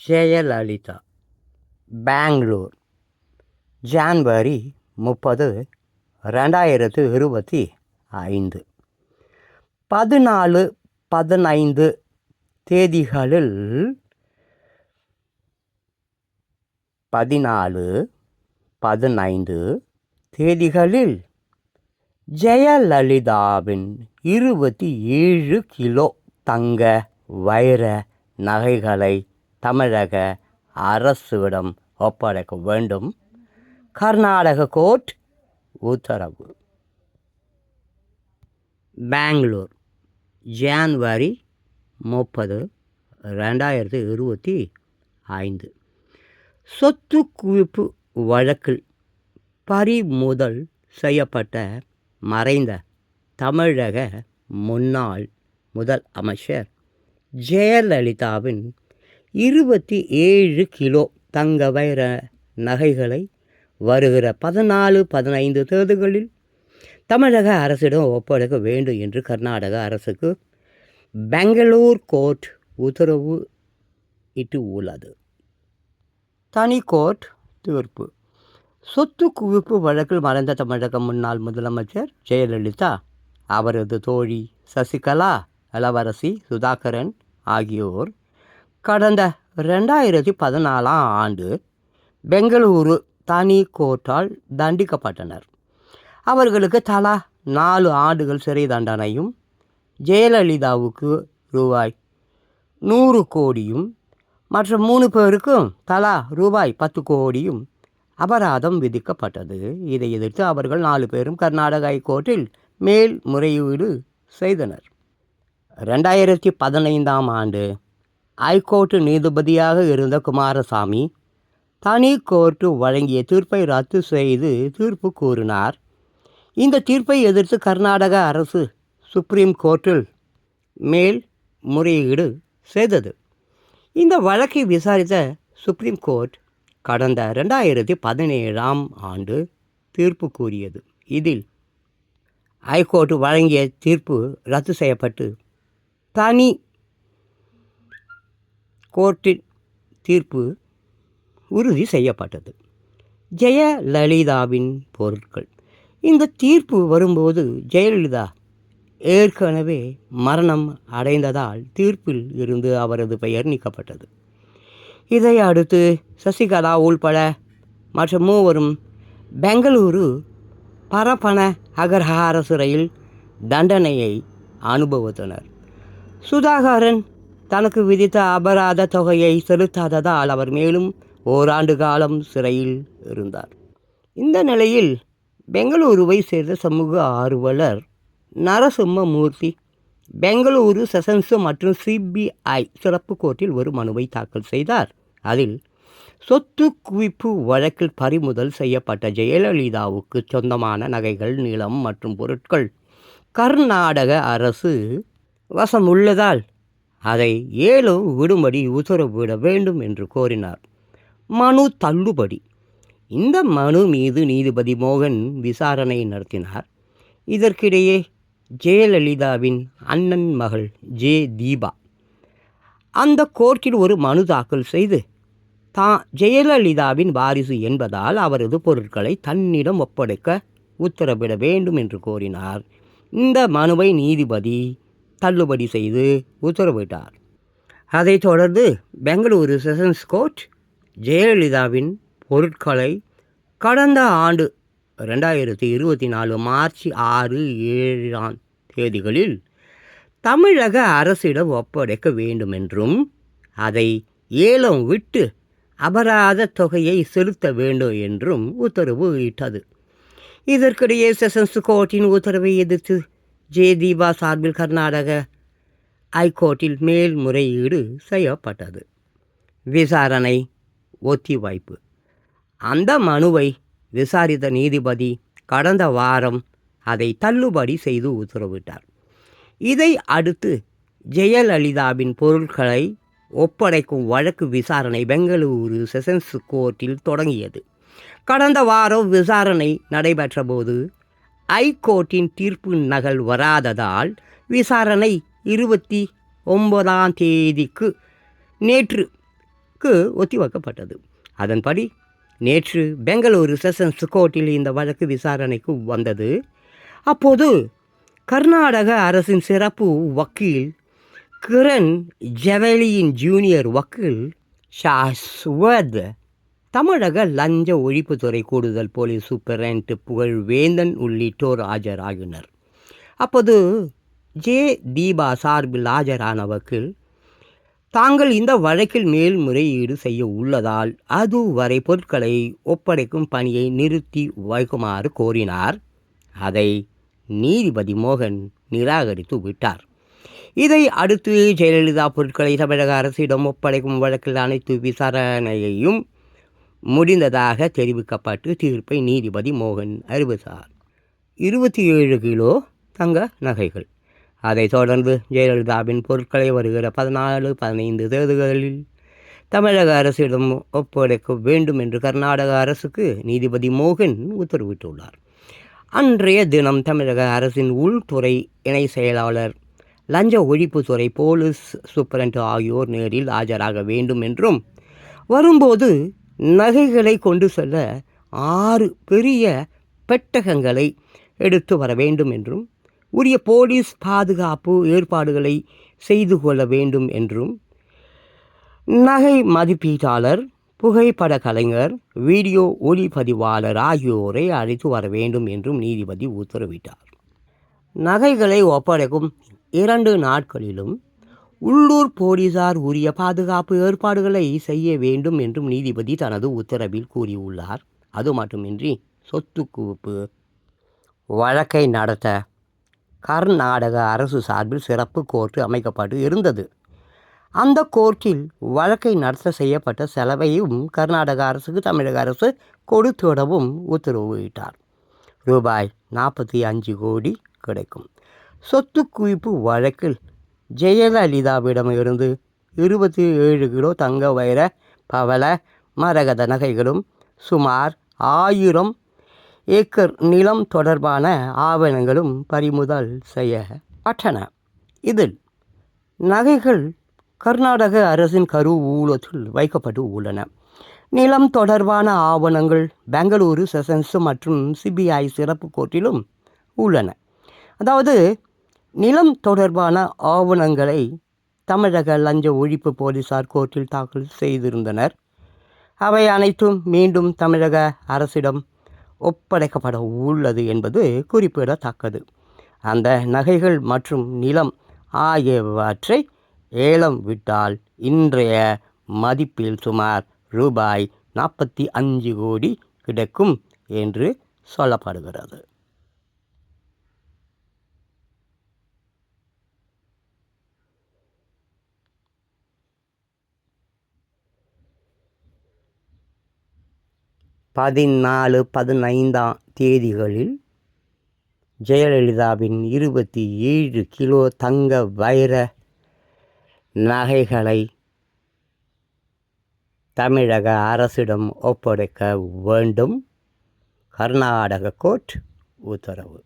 Jayalalithaa, Bangalore, January 30, 2025. 14, 15 தேதிகளில் 14, 15 தேதிகளில் ஜெயலலிதாவின் 27 கிலோ தங்க வைர நகைகளை தமிழக அரசிடம் ஒப்படைக்க வேண்டும். கர்நாடக கோர்ட் உத்தரவு. பெங்களூர், ஜான்வரி 30, 2025. சொத்து குவிப்பு வழக்கில் பறிமுதல் செய்யப்பட்ட மறைந்த தமிழக முன்னாள் முதலமைச்சர் ஜெயலலிதாவின் 27 கிலோ தங்க வைர நகைகளை வருகிற 14, 15 தேதிகளில் தமிழக அரசிடம் ஒப்படைக்க வேண்டும் என்று கர்நாடக அரசுக்கு பெங்களூர் கோர்ட் உத்தரவு இட்டு உள்ளது. தனி கோர்ட் தீர்ப்பு. சொத்து குவிப்பு வழக்கில் மறைந்த தமிழக முன்னாள் முதலமைச்சர் ஜெயலலிதா, அவரது தோழி சசிகலா, இளவரசி சுதாகரன் ஆகியோர் கடந்த 2014ஆம் ஆண்டு பெங்களூரு தனி கோர்ட்டால் தண்டிக்கப்பட்டனர். அவர்களுக்கு தலா 4 ஆண்டுகள் சிறை தண்டனையும், ஜெயலலிதாவுக்கு ரூபாய் 100 கோடியும் மற்ற 3 பேருக்கும் தலா ரூபாய் 10 கோடியும் அபராதம் விதிக்கப்பட்டது. இதை எதிர்த்து அவர்கள் 4 பேரும் கர்நாடக ஹைகோர்ட்டில் மேல்முறையீடு செய்தனர். 2015ஆம் ஆண்டு ஹைகோர்ட்டு நீதிபதியாக இருந்த குமாரசாமி தனி கோர்ட்டு வழங்கிய தீர்ப்பை ரத்து செய்து தீர்ப்பு கூறினார். இந்த தீர்ப்பை எதிர்த்து கர்நாடக அரசு சுப்ரீம் கோர்ட்டில் மேல்முறையீடு செய்தது. இந்த வழக்கை விசாரித்த சுப்ரீம் கோர்ட் கடந்த 2017ஆம் ஆண்டு தீர்ப்பு கூறியது. இதில் ஹைகோர்ட்டு வழங்கிய தீர்ப்பு ரத்து செய்யப்பட்டு தனி கோர்ட்டின் தீர்ப்பு உறுதி செய்யப்பட்டது. ஜெயலலிதாவின் பொருட்கள். இந்த தீர்ப்பு வரும்போது ஜெயலலிதா ஏற்கனவே மரணம் அடைந்ததால் தீர்ப்பில் இருந்து அவரது பெயர் நீக்கப்பட்டது. இதை அடுத்து சசிகலா உள்பட மற்ற 3வரும் பெங்களூரு பரப்பன அகர்ஹார சிறையில் தண்டனையை அனுபவித்தனர். சுதாகரன் தனக்கு விதித்த அபராத தொகையை செலுத்தாததால் அவர் மேலும் ஓராண்டு காலம் சிறையில் இருந்தார். இந்த நிலையில் பெங்களூருவை சேர்ந்த சமூக ஆர்வலர் நரசிம்மமூர்த்தி பெங்களூரு செஷன்ஸ் மற்றும் சிபிஐ சிறப்பு கோர்ட்டில் ஒரு மனுவை தாக்கல் செய்தார். அதில் சொத்து குவிப்பு வழக்கில் பறிமுதல் செய்யப்பட்ட ஜெயலலிதாவுக்கு சொந்தமான நகைகள், நிலம் மற்றும் பொருட்கள் கர்நாடக அரசு வசம் உள்ளதால் அதை ஏலம் விடும்படி உத்தரவிட வேண்டும் என்று கோரினார். மனு தள்ளுபடி. இந்த மனு மீது நீதிபதி மோகன் விசாரணை நடத்தினார். இதற்கிடையே ஜெயலலிதாவின் அண்ணன் மகள் தீபா அந்த கோர்ட்டில் ஒரு மனு தாக்கல் செய்து ஜெயலலிதாவின் வாரிசு என்பதால் அவரது பொருட்களை தன்னிடம் ஒப்படைக்க உத்தரவிட வேண்டும் என்று கோரினார். இந்த மனுவை நீதிபதி தள்ளுபடி செய்து உத்தரவிட்டார். அதைத் தொடர்ந்து பெங்களூரு செஷன்ஸ் கோர்ட் ஜெயலலிதாவின் பொருட்களை கடந்த ஆண்டு 2024 மார்ச் 6, 7ஆம் தேதிகளில் தமிழக அரசிடம் ஒப்படைக்க வேண்டுமென்றும் அதை ஏலம் விட்டு அபராத தொகையை செலுத்த வேண்டும் என்றும் உத்தரவு இட்டது. இதற்கிடையே செஷன்ஸ் கோர்ட்டின் உத்தரவை எதிர்த்து தீபா சார்பில் கர்நாடக ஹைகோர்ட்டில் மேல்முறையீடு செய்யப்பட்டது. விசாரணை ஒத்திவைப்பு. அந்த மனுவை விசாரித்த நீதிபதி கடந்த வாரம் அதை தள்ளுபடி செய்து உத்தரவிட்டார். இதை அடுத்து ஜெயலலிதாவின் பொருட்களை ஒப்படைக்கும் வழக்கு விசாரணை பெங்களூரு செஷன்ஸ் கோர்ட்டில் தொடங்கியது. கடந்த வாரம் விசாரணை நடைபெற்ற போது ஹைகோர்ட்டின் தீர்ப்பு நகல் வராததால் விசாரணை 29ஆம் தேதிக்கு நேற்று ஒத்திவைக்கப்பட்டது. அதன்படி நேற்று பெங்களூரு செஷன்ஸ் கோர்ட்டில் இந்த வழக்கு விசாரணைக்கு வந்தது. அப்போது கர்நாடக அரசின் சிறப்பு வக்கீல் கிரண் ஜெவலியின் ஜூனியர் வக்கீல் ஷாஸ்வத், தமிழக லஞ்ச ஒழிப்புத்துறை கூடுதல் போலீஸ் சூப்பரண்ட் புகழ்வேந்தன் உள்ளிட்டோர் ஆஜராகினர். அப்போது ஜே தீபா சார்பில் ஆஜரான வக்கீல், தாங்கள் இந்த வழக்கில் மேல்முறையீடு செய்ய உள்ளதால் அதுவரை பொருட்களை ஒப்படைக்கும் பணியை நிறுத்தி வைக்குமாறு கோரினார். அதை நீதிபதி மோகன் நிராகரித்து விட்டார். இதை அடுத்து ஜெயலலிதா பொருட்களை தமிழக அரசிடம் ஒப்படைக்கும் வழக்கில் அனைத்து விசாரணையையும் முடிந்ததாக தெரிவிக்கப்பட்டு தீர்ப்பை நீதிபதி மோகன் அறிவித்தார். 27 கிலோ தங்க நகைகள். அதைத் தொடர்ந்து ஜெயலலிதாவின் பொருட்களை வருகிற 14, 15 தேதிகளில் தமிழக அரசிடம் ஒப்படைக்க வேண்டும் என்று கர்நாடக அரசுக்கு நீதிபதி மோகன் உத்தரவிட்டுள்ளார். அன்றைய தினம் தமிழக அரசின் உள்துறை இணை செயலாளர், லஞ்ச ஒழிப்புத்துறை போலீஸ் சூப்பரண்ட் ஆகியோர் நேரில் ஆஜராக வேண்டும் என்றும், வரும்போது நகைகளை கொண்டு செல்ல 6 பெரிய பெட்டகங்களை எடுத்து வர வேண்டும் என்றும், உரிய போலீஸ் பாதுகாப்பு ஏற்பாடுகளை செய்து கொள்ள வேண்டும் என்றும், நகை மதிப்பீட்டாளர், புகைப்பட கலைஞர், வீடியோ ஒளிப்பதிவாளர் ஆகியோரை அழைத்து வர வேண்டும் என்றும் நீதிபதி உத்தரவிட்டார். நகைகளை ஒப்படைக்கும் 2 நாட்களிலும் உள்ளூர் போலீசார் உரிய பாதுகாப்பு ஏற்பாடுகளை செய்ய வேண்டும் என்றும் நீதிபதி தனது உத்தரவில் கூறியுள்ளார். அது மட்டுமின்றி சொத்து குவிப்பு வழக்கை நடத்த கர்நாடக அரசு சார்பில் சிறப்பு கோர்ட்டு அமைக்கப்பட்டு இருந்தது. அந்த கோர்ட்டில் வழக்கை நடத்த செய்யப்பட்ட செலவையும் கர்நாடக அரசுக்கு தமிழக அரசு கொடுத்துவிடவும் உத்தரவிட்டார். ரூபாய் 45 கோடி கிடைக்கும். சொத்து குவிப்பு வழக்கில் ஜெயலலிதாவிடமிருந்து 27 கிலோ தங்க, வைர, பவள, மரகத நகைகளும் சுமார் 1000 ஏக்கர் நிலம் தொடர்பான ஆவணங்களும் பறிமுதல் செய்யப்பட்டன. இதில் நகைகள் கர்நாடக அரசின் கருவூலத்தில் வைக்கப்பட்டு உள்ளன. நிலம் தொடர்பான ஆவணங்கள் பெங்களூரு செஷன்ஸ் மற்றும் சிபிஐ சிறப்பு கோர்ட்டிலும் உள்ளன. அதாவது நிலம் தொடர்பான ஆவணங்களை தமிழக லஞ்ச ஒழிப்பு போலீசார் கோர்ட்டில் தாக்கல் செய்திருந்தனர். அவை அனைத்தும் மீண்டும் தமிழக அரசிடம் ஒப்படைக்கப்பட உள்ளது என்பது குறிப்பிடத்தக்கது. அந்த நகைகள் மற்றும் நிலம் ஆகியவற்றை ஏலம் விட்டால் இன்றைய மதிப்பில் சுமார் ரூபாய் 45 கோடி கிடைக்கும் என்று சொல்லப்படுகிறது. பதினாலு, 15ஆம் தேதிகளில் ஜெயலலிதாவின் 27 கிலோ தங்க, வைர நகைகளை தமிழக அரசிடம் ஒப்படைக்க வேண்டும். கர்நாடக கோர்ட் உத்தரவு.